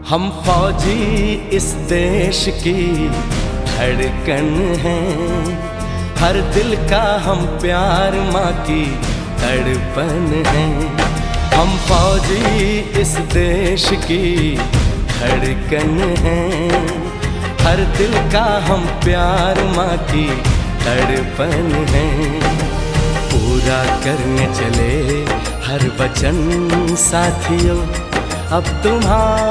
हम फौजी इस देश की धड़कन हैं, हर दिल का हम प्यार माँ की तड़पन हैं। हम फौजी इस देश की धड़कन हैं, हर दिल का हम प्यार माँ की तड़पन हैं। पूरा करने चले हर वचन साथियों, अब तुम्हारा